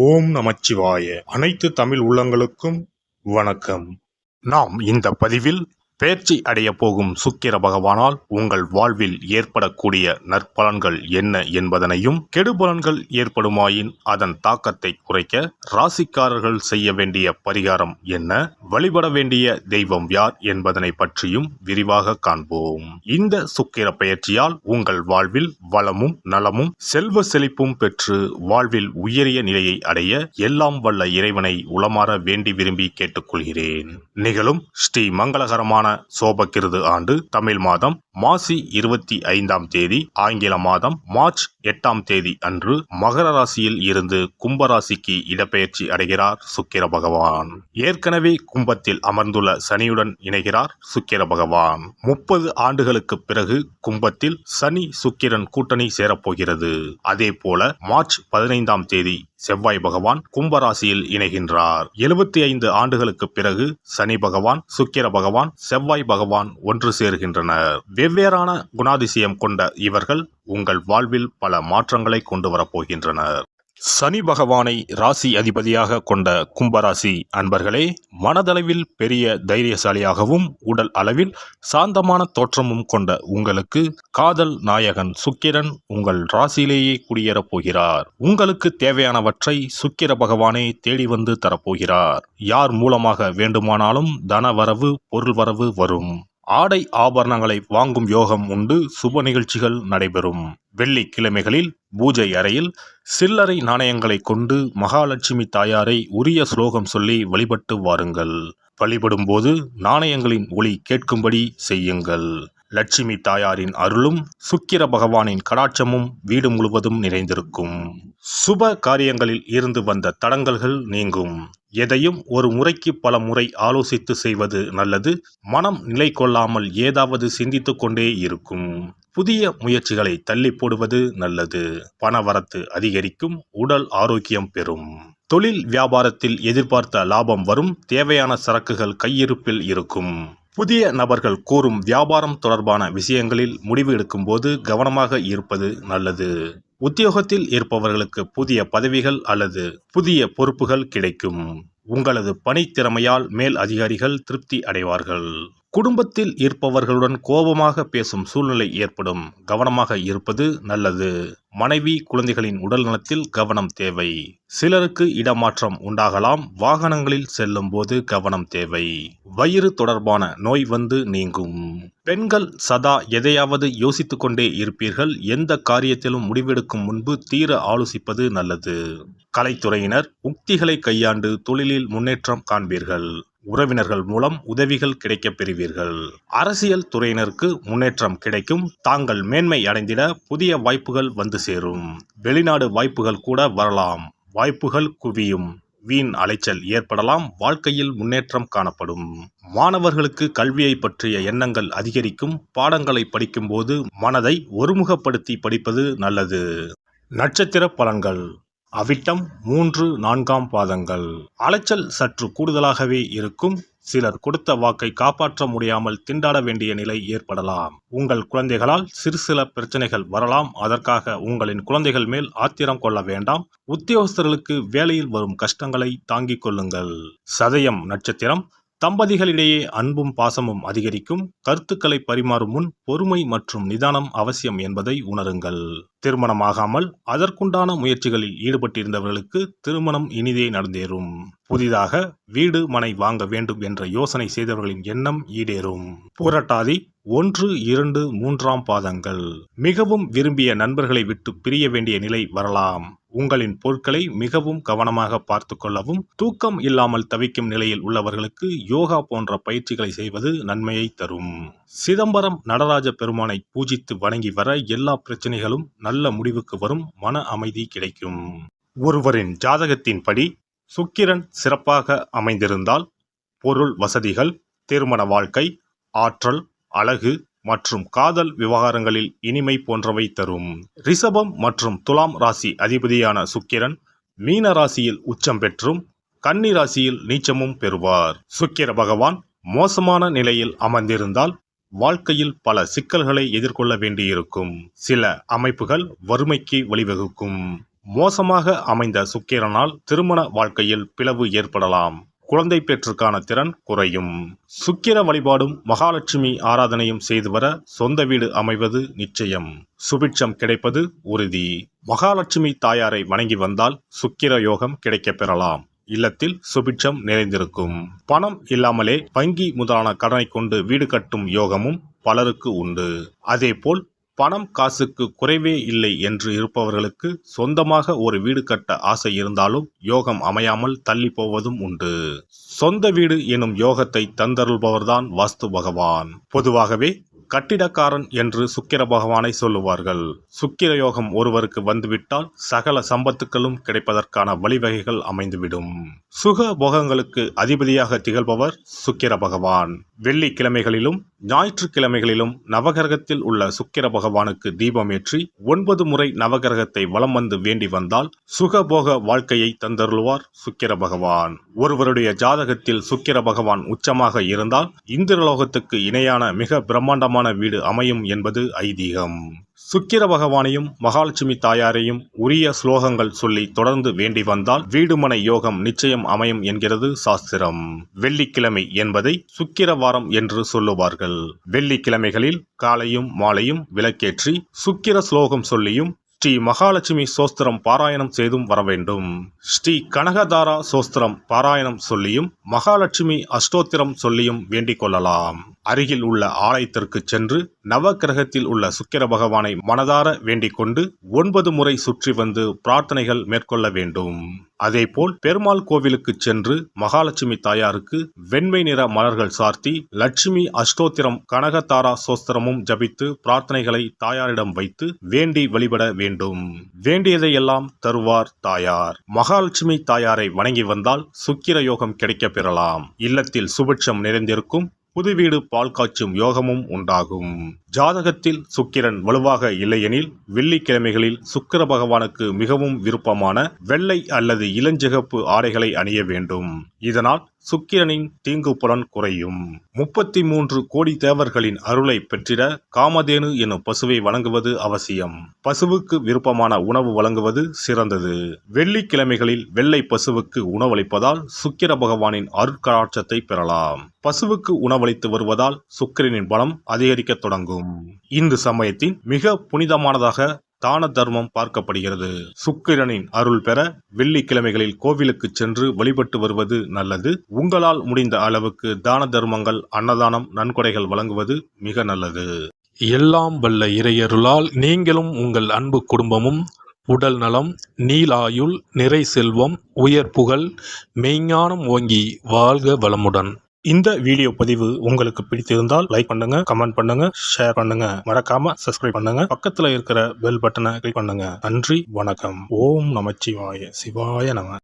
ஓம் நமச்சிவாய. அனைத்து தமிழ் உள்ளங்களுக்கும் வணக்கம். நாம் இந்த பதிவில் பெயர்ச்சி அடைய போகும் சுக்கிர பகவானால் உங்கள் வாழ்வில் ஏற்படக்கூடிய நற்பலன்கள் என்ன என்பதனையும், கெடுபலன்கள் ஏற்படுமாயின் அதன் தாக்கத்தை குறைக்க ராசிக்காரர்கள் செய்ய வேண்டிய பரிகாரம் என்ன, வழிபட வேண்டிய தெய்வம் யார் என்பதனை பற்றியும் விரிவாக காண்போம். இந்த சுக்கிர பெயர்ச்சியால் உங்கள் வாழ்வில் வளமும் நலமும் செல்வ செழிப்பும் பெற்று வாழ்வில் உயரிய நிலையை அடைய எல்லாம் வல்ல இறைவனை உளமாற வேண்டி விரும்பி கேட்டுக்கொள்கிறேன். நிகழும் ஸ்ரீ மங்களகரமான சோபகிருது ஆண்டு தமிழ் மாதம் மாசி 25ஆம் தேதி, ஆங்கில மாதம் மார்ச் 8ஆம் தேதி அன்று மகர ராசியில் இருந்து கும்பராசிக்கு இடப்பெயர்ச்சி அடைகிறார் சுக்கிர பகவான். ஏற்கனவே கும்பத்தில் அமர்ந்துள்ள சனியுடன் இணைகிறார் சுக்கிர பகவான். 30 ஆண்டுகளுக்கு பிறகு கும்பத்தில் சனி சுக்கிரன் கூட்டணி சேரப்போகிறது. அதே போல மார்ச் 15ஆம் தேதி செவ்வாய் பகவான் கும்பராசியில் இணைகின்றார். 75 ஆண்டுகளுக்கு பிறகு சனி பகவான், சுக்கிர பகவான், செவ்வாய் பகவான் ஒன்று சேர்கின்றனர். வெவ்வேறான குணாதிசயம் கொண்ட இவர்கள் உங்கள் வாழ்வில் பல மாற்றங்களை கொண்டு வரப்போகின்றனர். சனி பகவானை ராசி அதிபதியாக கொண்ட கும்பராசி அன்பர்களே, மனதளவில் பெரிய தைரியசாலியாகவும் உடல் அளவில் சாந்தமான தோற்றமும் கொண்ட உங்களுக்கு காதல் நாயகன் சுக்கிரன் உங்கள் ராசியிலேயே குடியேறப் போகிறார். உங்களுக்கு தேவையானவற்றை சுக்கிர பகவானே தேடி வந்து தரப்போகிறார். யார் மூலமாக வேண்டுமானாலும் தனவரவு பொருள் வரவு வரும். ஆடை ஆபரணங்களை வாங்கும் யோகம் உண்டு. சுப நிகழ்ச்சிகள் நடைபெறும். வெள்ளிக்கிழமைகளில் பூஜை அறையில் சில்லறை நாணயங்களை கொண்டு மகாலட்சுமி தாயாரை உரிய ஸ்லோகம் சொல்லி வழிபட்டு வாருங்கள். வழிபடும் போது நாணயங்களின் ஒளி கேட்கும்படி செய்யுங்கள். லட்சுமி தாயாரின் அருளும் சுக்கிர பகவானின் கடாட்சமும் வீடு முழுவதும் நிறைந்திருக்கும். சுப காரியங்களில் இருந்து வந்த தடங்கல்கள் நீங்கும். எதையும் ஒரு முறைக்கு பல முறை ஆலோசித்து செய்வது நல்லது. மனம் நிலை கொள்ளாமல் ஏதாவது சிந்தித்து கொண்டே இருக்கும். புதிய முயற்சிகளை தள்ளி போடுவது நல்லது. பணவரத்து அதிகரிக்கும். உடல் ஆரோக்கியம் பெறும். தொழில் வியாபாரத்தில் எதிர்பார்த்த லாபம் வரும். தேவையான சரக்குகள் கையிருப்பில் இருக்கும். புதிய நபர்கள் கூறும் வியாபாரம் தொடர்பான விஷயங்களில் முடிவு எடுக்கும் போது கவனமாக இருப்பது நல்லது. உத்தியோகத்தில் இருப்பவர்களுக்கு புதிய பதவிகள் அல்லது புதிய பொறுப்புகள் கிடைக்கும். உங்களது பணித்திறமையால் மேல் அதிகாரிகள் திருப்தி அடைவார்கள். குடும்பத்தில் இருப்பவர்களுடன் கோபமாக பேசும் சூழ்நிலை ஏற்படும். கவனமாக இருப்பது நல்லது. மனைவி குழந்தைகளின் உடல் நலத்தில் கவனம் தேவை. சிலருக்கு இடமாற்றம் உண்டாகலாம். வாகனங்களில் செல்லும் போது கவனம் தேவை. வயிறு தொடர்பான நோய் வந்து நீங்கும். பெண்கள் சதா எதையாவது யோசித்து கொண்டே இருப்பீர்கள். எந்த காரியத்திலும் முடிவெடுக்கும் முன்பு தீர ஆலோசிப்பது நல்லது. கலைத்துறையினர் உக்திகளை கையாண்டு தொழிலில் முன்னேற்றம் காண்பீர்கள். உறவினர்கள் மூலம் உதவிகள் கிடைக்கப் பெறுவீர்கள். அரசியல் துறையினருக்கு முன்னேற்றம் கிடைக்கும். தாங்கள் மேன்மை அடைந்திட புதிய வாய்ப்புகள் வந்து சேரும். வெளிநாடு வாய்ப்புகள் கூட வரலாம். வாய்ப்புகள் குவியும். வீண் அலைச்சல் ஏற்படலாம். வாழ்க்கையில் முன்னேற்றம் காணப்படும். மாணவர்களுக்கு கல்வியை பற்றிய எண்ணங்கள் அதிகரிக்கும். பாடங்களை படிக்கும்போது மனதை ஒருமுகப்படுத்தி படிப்பது நல்லது. நட்சத்திர பலன்கள். அவிட்டம் 3, 4ஆம் பாதங்கள். அலைச்சல் சற்று கூடுதலாகவே இருக்கும். சிலர் கொடுத்த வாக்கை காப்பாற்ற முடியாமல் திண்டாட வேண்டிய நிலை ஏற்படலாம். உங்கள் குழந்தைகளால் சில பிரச்சனைகள் வரலாம். அதற்காக உங்களின் குழந்தைகள் மேல் ஆத்திரம் கொள்ள வேண்டாம். உத்தியோகஸ்தர்களுக்கு வேலையில் வரும் கஷ்டங்களை தாங்கிக் கொள்ளுங்கள். சதயம் நட்சத்திரம். தம்பதிகளிடையே அன்பும் பாசமும் அதிகரிக்கும். கருத்துக்களை பரிமாறும் முன் பொறுமை மற்றும் நிதானம் அவசியம் என்பதை உணருங்கள். திருமணமாகாமல் அதற்குண்டான முயற்சிகளில் ஈடுபட்டிருந்தவர்களுக்கு திருமணம் இனிதே நடந்தேறும். புதிதாக வீடு மனை வாங்க வேண்டும் என்ற யோசனை செய்தவர்களின் எண்ணம் ஈடேறும். புரட்டாதி 1, 2, 3ஆம் பாதங்கள். மிகவும் விரும்பிய நண்பர்களை விட்டு பிரிய வேண்டிய நிலை வரலாம். உங்களின் பொருட்களை மிகவும் கவனமாக பார்த்து கொள்ளவும். தூக்கம் இல்லாமல் தவிக்கும் நிலையில் உள்ளவர்களுக்கு யோகா போன்ற பயிற்சிகளை செய்வது நன்மையை தரும். சிதம்பரம் நடராஜ பெருமானை பூஜித்து வணங்கி வர எல்லா பிரச்சனைகளும் நல்ல முடிவுக்கு வரும். மன அமைதி கிடைக்கும். ஒருவரின் ஜாதகத்தின்படி சுக்கிரன் சிறப்பாக அமைந்திருந்தால் பொருள் வசதிகள், திருமண வாழ்க்கை, ஆற்றல், அழகு மற்றும் காதல் விவகாரங்களில் இனிமை போன்றவை தரும். ரிஷபம் மற்றும் துலாம் ராசி அதிபதியான சுக்கிரன் மீன ராசியில் உச்சம் பெற்றும் கன்னி ராசியில் நீச்சமும் பெறுவார். சுக்கிர பகவான் மோசமான நிலையில் அமர்ந்திருந்தால் வாழ்க்கையில் பல சிக்கல்களை எதிர்கொள்ள வேண்டியிருக்கும். சில அமைப்புகள் வறுமைக்கு வழிவகுக்கும். மோசமாக அமைந்த சுக்கிரனால் திருமண வாழ்க்கையில் பிளவு ஏற்படலாம். குழந்தை பெற்றுக்கான திறன் குறையும். சுக்கிர வழிபாடும் மகாலட்சுமி ஆராதனையும் செய்து வர சொந்த வீடு அமைவது நிச்சயம். சுபிட்சம் கிடைப்பது உறுதி. மகாலட்சுமி தாயாரை வணங்கி வந்தால் சுக்கிர யோகம் கிடைக்கப் பெறலாம். இல்லத்தில் சுபிட்சம் நிறைந்திருக்கும். பணம் இல்லாமலே வங்கி முதலான கடனை கொண்டு வீடு கட்டும் யோகமும் பலருக்கு உண்டு. அதேபோல் பணம் காசுக்கு குறைவே இல்லை என்று இருப்பவர்களுக்கு சொந்தமாக ஒரு வீடு கட்ட ஆசை இருந்தாலும் யோகம் அமையாமல் தள்ளி போவதும் உண்டு. சொந்த வீடு எனும் யோகத்தை தந்தருள்பவர்தான் வாஸ்து பகவான். பொதுவாகவே கட்டிடக்காரன் என்று சுக்கிர பகவானை சொல்லுவார்கள். சுக்கிர யோகம் ஒருவருக்கு வந்துவிட்டால் சகல சம்பத்துக்களும் கிடைப்பதற்கான வழிவகைகள் அமைந்துவிடும். சுக போகங்களுக்கு அதிபதியாக திகழ்பவர் சுக்கிர பகவான். வெள்ளிக்கிழமைகளிலும் ஞாயிற்றுக்கிழமைகளிலும் நவகிரகத்தில் உள்ள சுக்கிர பகவானுக்கு தீபமேற்றி 9 முறை நவகிரகத்தை வலம் வந்து வேண்டி வந்தால் சுகபோக வாழ்க்கையை தந்தருள்வார் சுக்கிர பகவான். ஒருவருடைய ஜாதகத்தில் சுக்கிர பகவான் உச்சமாக இருந்தால் இந்திரலோகத்துக்கு இணையான மிக பிரம்மாண்டமான வீடு அமையும் என்பது ஐதீகம். சுக்கிர பகவானையும் மகாலட்சுமி தாயாரையும் உரிய ஸ்லோகங்கள் சொல்லி தொடர்ந்து வேண்டி வந்தால் வீடுமனை யோகம் நிச்சயம் அமையும் என்கிறது சாஸ்திரம். வெள்ளிக்கிழமை என்பதை சுக்கிர வாரம் என்று சொல்லுவார்கள். வெள்ளிக்கிழமைகளில் காலையும் மாலையும் விளக்கேற்றி சுக்கிர ஸ்லோகம் சொல்லியும் ஸ்ரீ மகாலட்சுமி சோஸ்திரம் பாராயணம் செய்தும் வர வேண்டும். ஸ்ரீ கனகதாரா சோஸ்திரம் பாராயணம் சொல்லியும் மகாலட்சுமி அஷ்டோத்திரம் சொல்லியும் வேண்டிக் கொள்ளலாம். அருகில் உள்ள ஆலயத்திற்கு சென்று நவகிரகத்தில் உள்ள சுக்கிர பகவானை மனதார வேண்டிக் கொண்டு 9 முறை சுற்றி வந்து பிரார்த்தனைகள் மேற்கொள்ள வேண்டும். அதேபோல் பெருமாள் கோவிலுக்கு சென்று மகாலட்சுமி தாயாருக்கு வெண்மை நிற மலர்கள் சார்த்தி லட்சுமி அஷ்டோத்திரம் கனகதாரா சோஸ்திரமும் ஜபித்து பிரார்த்தனைகளை தாயாரிடம் வைத்து வேண்டி வழிபட வேண்டும். வேண்டியதையெல்லாம் தருவார் தாயார். மகாலட்சுமி தாயாரை வணங்கி வந்தால் சுக்கிர யோகம் கிடைக்கப் பெறலாம். இல்லத்தில் சுபிட்சம் நிறைந்திருக்கும். புது வீடு பால் காய்ச்சும் யோகமும் உண்டாகும். ஜாதகத்தில் சுக்கிரன் வலுவாக இல்லையெனில் வெள்ளிக்கிழமைகளில் சுக்கிர பகவானுக்கு மிகவும் விருப்பமான வெள்ளை அல்லது இளஞ்சிகப்பு ஆடைகளை அணிய வேண்டும். இதனால் சுக்கிரனின் தீங்கு புலன் குறையும். 33 கோடி தேவர்களின் அருளை பெற்றிட காமதேனு எனும் பசுவை வழங்குவது அவசியம். பசுவுக்கு விருப்பமான உணவு வழங்குவது சிறந்தது. வெள்ளிக்கிழமைகளில் வெள்ளை பசுவுக்கு உணவளிப்பதால் சுக்கிர பகவானின் அருட்கடாட்சத்தை பெறலாம். பசுவுக்கு உணவளித்து வருவதால் சுக்கிரனின் பலம் அதிகரிக்க தொடங்கும். இந்து சமயத்தின் மிக புனிதமானதாக தான தர்மம் பார்க்கப்படுகிறது. சுக்கிரனின் அருள் பெற வெள்ளிக்கிழமைகளில் கோவிலுக்கு சென்று வழிபட்டு வருவது நல்லது. உங்களால் முடிந்த அளவுக்கு தான தர்மங்கள், அன்னதானம், நன்கொடைகள் வழங்குவது மிக நல்லது. எல்லாம் வல்ல இறையருளால் நீங்களும் உங்கள் அன்பு குடும்பமும் உடல் நலம், நீலாயுள், நிறை செல்வம், உயர் புகழ், மெய்ஞானம் ஓங்கி வாழ்க வளமுடன். இந்த வீடியோ பதிவு உங்களுக்கு பிடித்திருந்தால் லைக் பண்ணுங்க, கமெண்ட் பண்ணுங்க, ஷேர் பண்ணுங்க. மறக்காம சப்ஸ்கிரைப் பண்ணுங்க. பக்கத்துல இருக்கிற பெல் பட்டனை கிளிக் பண்ணுங்க. நன்றி, வணக்கம். ஓம் நமச்சிவாய. சிவாய நம.